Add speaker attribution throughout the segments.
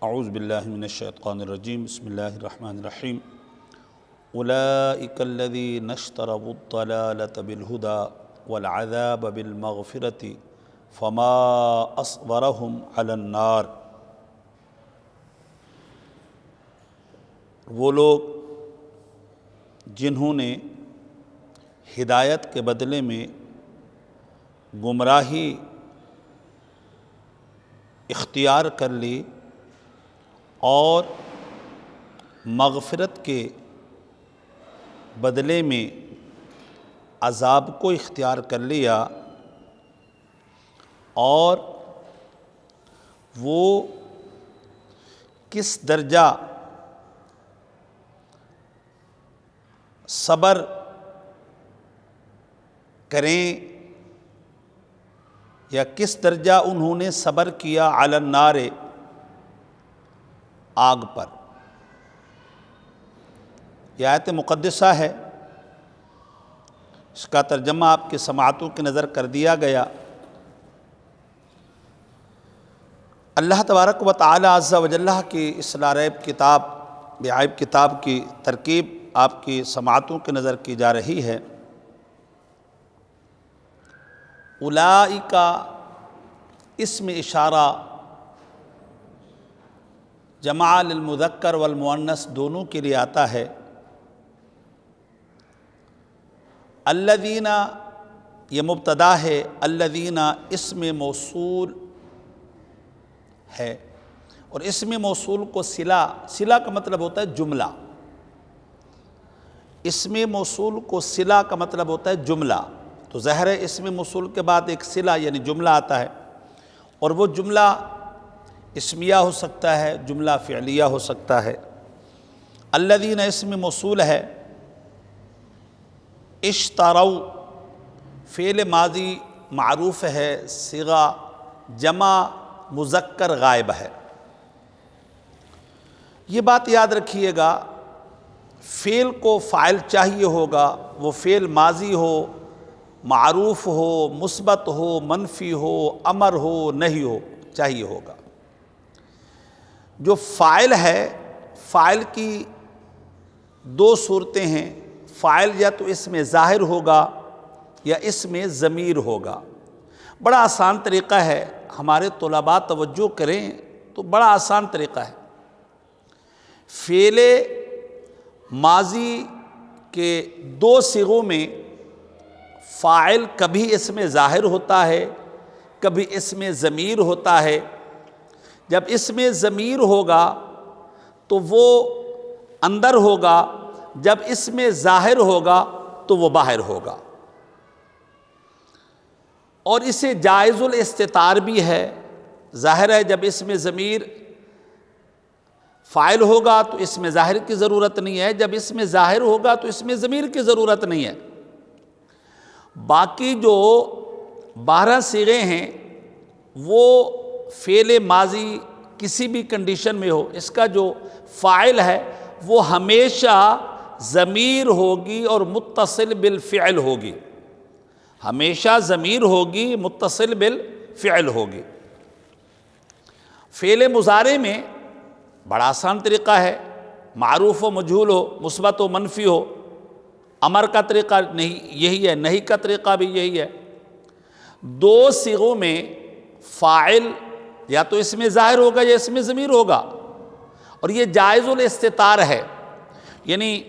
Speaker 1: اعوذ باللہ من الشیطان الرجیم بسم اللہ الرحمن الرحیم اولئک الذین اشتروا الضلالة بالہدى والعذاب بالمغفرة فما اصبرهم علی النار۔ وہ لوگ جنہوں نے ہدایت کے بدلے میں گمراہی اختیار کر لی اور مغفرت کے بدلے میں عذاب کو اختیار کر لیا، اور وہ کس درجہ صبر کریں یا کس درجہ انہوں نے صبر کیا علی النار، آگ پر۔ یہ آیت مقدسہ ہے، اس کا ترجمہ آپ کی سماعتوں کی نظر کر دیا گیا۔ اللہ تبارک و تعالی عز و جل کی اس لا ریب کتاب بے عیب کتاب کی ترکیب آپ کی سماعتوں کی نظر کی جا رہی ہے۔ اولئک اسم اشارہ جمع للمذکر والمؤنث دونوں کے لیے آتا ہے۔ الذین یہ مبتدا ہے، الذین اسم موصول ہے، اور اسم موصول کو صلہ کا مطلب ہوتا ہے جملہ۔ اسم موصول کو صلہ کا مطلب ہوتا ہے جملہ، تو ظاہر ہے اسم موصول کے بعد ایک صلہ یعنی جملہ آتا ہے، اور وہ جملہ اسمیہ ہو سکتا ہے، جملہ فعلیہ ہو سکتا ہے۔ الذین اسم موصول ہے۔ اشتروا فعل ماضی معروف ہے، صیغہ جمع مذکر غائب ہے۔ یہ بات یاد رکھیے گا، فعل کو فاعل چاہیے ہوگا، وہ فعل ماضی ہو، معروف ہو، مثبت ہو، منفی ہو، امر ہو، نہی ہو، چاہیے ہوگا۔ جو فاعل ہے، فاعل کی دو صورتیں ہیں، فاعل یا تو اس میں ظاہر ہوگا یا اس میں ضمیر ہوگا۔ بڑا آسان طریقہ ہے، ہمارے طلباء توجہ کریں تو بڑا آسان طریقہ ہے۔ فعل ماضی کے دو صیغوں میں فاعل کبھی اس میں ظاہر ہوتا ہے، کبھی اس میں ضمیر ہوتا ہے۔ جب اس میں ضمیر ہوگا تو وہ اندر ہوگا، جب اس میں ظاہر ہوگا تو وہ باہر ہوگا، اور اسے جائز الاستتار بھی ہے۔ ظاہر ہے جب اس میں ضمیر فاعل ہوگا تو اس میں ظاہر کی ضرورت نہیں ہے، جب اس میں ظاہر ہوگا تو اس میں ضمیر کی ضرورت نہیں ہے۔ باقی جو 12 صیغے ہیں وہ فعل ماضی کسی بھی کنڈیشن میں ہو، اس کا جو فاعل ہے وہ ہمیشہ ضمیر ہوگی اور متصل بالفعل ہوگی، ہمیشہ ضمیر ہوگی، متصل بالفعل ہوگی۔ فعل مضارع میں بڑا آسان طریقہ ہے، معروف و مجہول ہو، مثبت و منفی ہو۔ امر کا طریقہ نہیں یہی ہے، نہی کا طریقہ بھی یہی ہے۔ دو صیغوں میں فاعل یا تو اس میں ظاہر ہوگا یا اس میں ضمیر ہوگا، اور یہ جائز الاستتار ہے، یعنی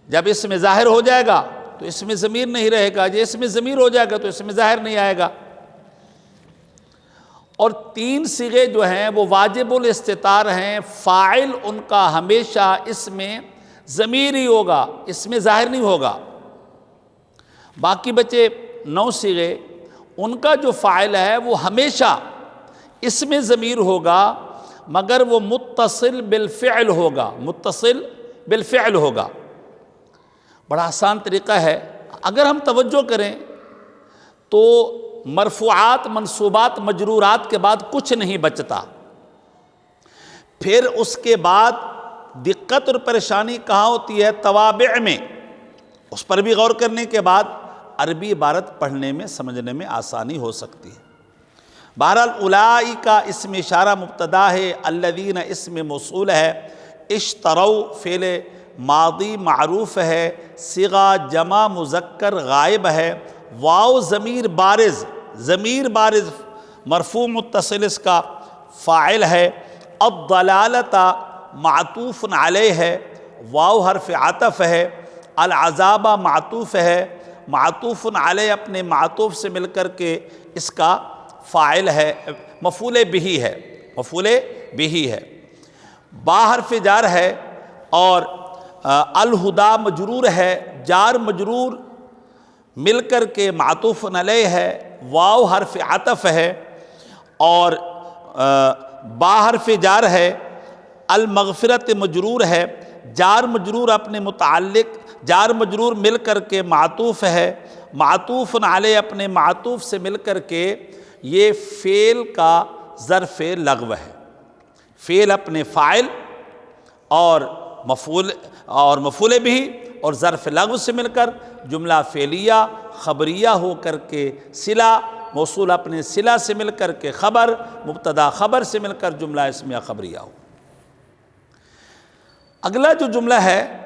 Speaker 1: جب اس میں ظاہر ہو جائے گا تو اس میں ضمیر نہیں رہے گا، جب اس میں ضمیر ہو جائے گا تو اس میں ظاہر نہیں آئے گا۔ اور 3 صیغے جو ہیں وہ واجب الاستتار ہیں، فاعل ان کا ہمیشہ اس میں ضمیر ہی ہوگا، اس میں ظاہر نہیں ہوگا۔ باقی بچے 9 صیغے، ان کا جو فاعل ہے وہ ہمیشہ اس میں ضمیر ہوگا، مگر وہ متصل بالفعل ہوگا، متصل بالفعل ہوگا۔ بڑا آسان طریقہ ہے، اگر ہم توجہ کریں تو مرفوعات، منصوبات، مجرورات کے بعد کچھ نہیں بچتا۔ پھر اس کے بعد دقت اور پریشانی کہاں ہوتی ہے؟ توابع میں۔ اس پر بھی غور کرنے کے بعد عربی عبارت پڑھنے میں، سمجھنے میں آسانی ہو سکتی ہے۔ بہرحال اولئک اسم اشارہ مبتدا ہے، الذین اسم موصول ہے، اشتروا فعل ماضی معروف ہے، صیغہ جمع مذکر غائب ہے، واو ضمیر بارز مرفوع متصل اس کا فاعل ہے، الضلالۃ معطوف علیہ ہے، واو حرف عطف ہے، العذاب معطوف ہے، معطوف علیہ اپنے معطوف سے مل کر کے اس کا فاعل ہے، مفعول بہ ہے، با حرف جار ہے، اور الہدا مجرور ہے، جار مجرور مل کر کے معطوف علیہ ہے، واو حرف عطف ہے، اور با حرف جار ہے، المغفرت مجرور ہے، جار مجرور اپنے متعلق، جار مجرور مل کر کے معطوف ہے، معطوف علیہ اپنے معطوف سے مل کر کے یہ فعل کا ظرف لغو ہے، فعل اپنے فاعل اور مفعول بھی اور ظرف لغو سے مل کر جملہ فعلیہ خبریہ ہو کر کے صلہ موصول اپنے صلہ سے مل کر کے خبر مبتدا خبر سے مل کر جملہ اسمیہ خبریہ ہو۔ اگلا جو جملہ ہے